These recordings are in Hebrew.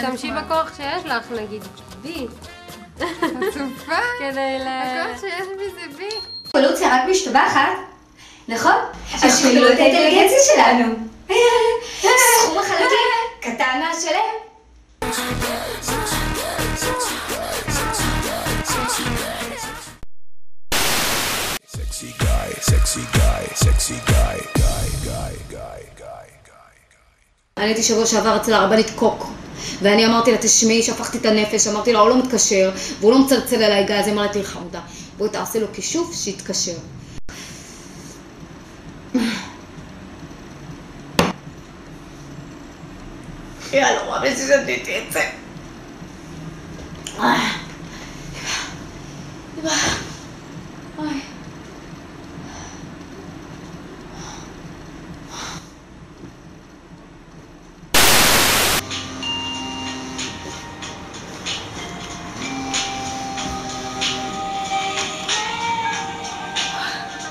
תמשי בכוח שיש לך, נגיד, בי. חצופה? כדי הכוח שיש בי זה בי. אבולוציה רק משתבחת, נכון? השכלו את האינטליגנציה שלנו. סכום החלקים קטן מהשלם. אני הייתי שבוע שעבר אצל הרבנית קוק, ואני אמרתי לה, תשמעי, שפכתי את הנפש, אמרתי לה, הוא לא מתקשר, והוא לא מצלצל אליי גז, אמרתי לי, חמודה, בואי תעשה לו כישוף שיתקשר. יאללה, רבי ששתיתי את זה.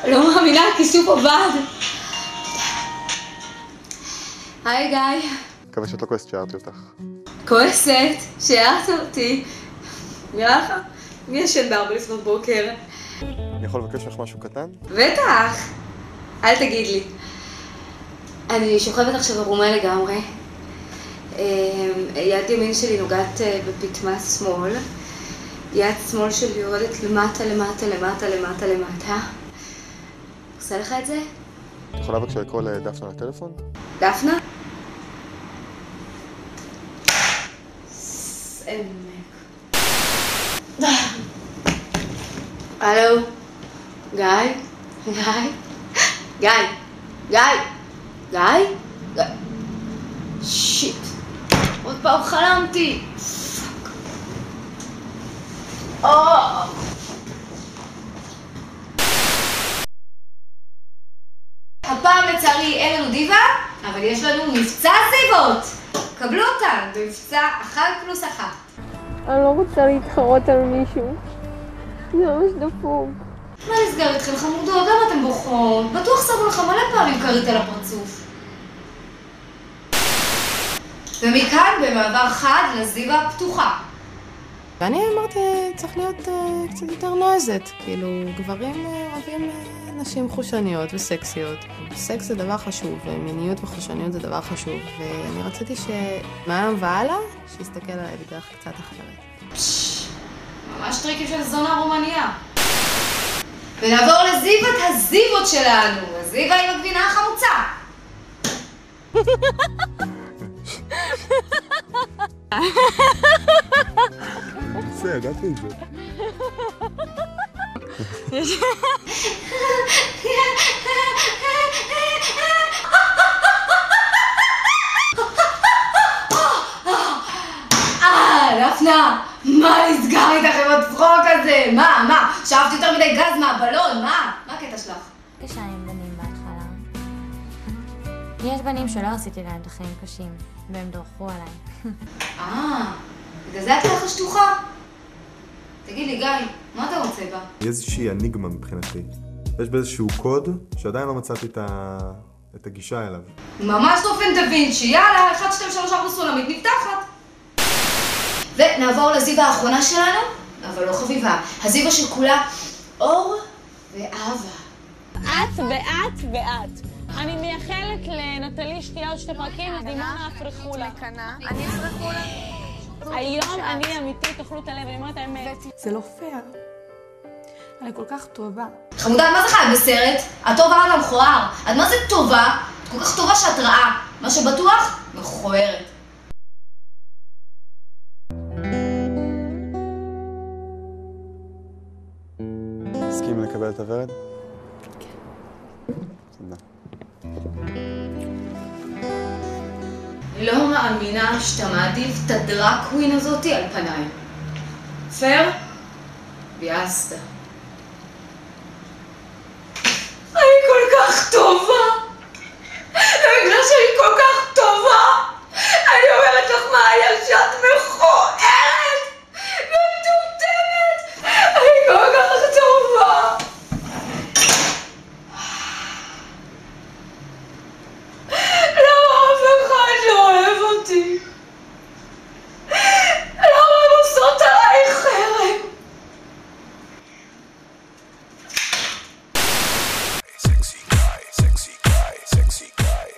לא מאמינה, הכיסוף עבד. היי גיא. מקווה שאת לא כועסת שהערתי אותך. כועסת? שהערת אותי. נראה לך? מי ישן ב4 לפנות בוקר? אני יכול לבקש לך משהו קטן? בטח. אל תגיד לי. אני שוכבת עכשיו ערומה לגמרי. יד ימין שלי נוגעת בפתמה שמאל. יד שמאל שלי יורדת למטה, למטה, למטה, למטה, למטה. עושה לך את זה? את יכולה בבקשה לקרוא לדפנה לטלפון? דפנה? סמק. הלו? גיא? גיא? גיא? גיא? גיא? שיט. עוד פעם חלמתי. פאק. הפעם לצערי אין לנו דיבה, אבל יש לנו מבצע זיוות! קבלו אותן במבצע 1+1. אני לא רוצה להתחרות על מישהו. זה ממש דפוק. מה נסגר איתכם חמודות? למה אתם בוכות? בטוח שמו לך מלא פעמים כרית על הפרצוף. ומכאן במעבר חד לזיווה פתוחה. ואני אמרתי, צריך להיות קצת יותר נועזת. כאילו, גברים אוהבים נשים חושניות וסקסיות. סקס זה דבר חשוב, ומיניות וחושניות זה דבר חשוב. ואני רציתי שמהיום והלאה, שיסתכל עליי בדרך קצת אחרת. ממש טריקים של זונה רומניה. ונעבור לזיוות הזיוות שלנו. הזיווה עם הגבינה החמוצה. זה, ידעתי את זה. דפנה, מה נסגר איתך עם הצחוק הזה? מה? שאפתי יותר מדי גז מהבלון, מה? מה הקטע שלך? קשה עם בנים בהתחלה. יש בנים שלא עשיתי להם את החיים קשים, והם דרכו עליי. בגלל זה את ככה שטוחה? תגיד לי, גיא, מה אתה רוצה בה? היא איזושהי אניגמה מבחינתי. יש באיזשהו קוד שעדיין לא מצאתי את הגישה אליו. ממש דופן דה וינצ'י, יאללה, 1, 2, 3, 4 סולמית נפתחת. ונעבור לזיווה האחרונה שלנו, אבל לא חביבה. הזיווה שכולה אור ואהבה. את. אני מייחלת לנטלי שתהיה עוד 2 פרקים, דימונה אפרחולה. אני אפרחולה. היום אני אמיתית, תאכלו את הלב, אני אומרת האמת. זה לא פייר. אני כל כך טובה. חמודה, מה זה חייב בסרט? את טובה על המכוער. את מה זה טובה? את כל כך טובה שאת רעה. מה שבטוח, מכוערת. הסכים לקבל את הוורד? כן. תודה. לא מאמינה שאתה מעדיף את הדרקווין הזאתי על פניי. פר? ביאסת. אני כל כך טובה! בגלל שאני כל כך טובה! אני אומרת לך מה שאת מכוערת! מטומטמת! אני כל כך טובה! למה אף אחד לא אוהב אותי?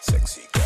Sexy guy.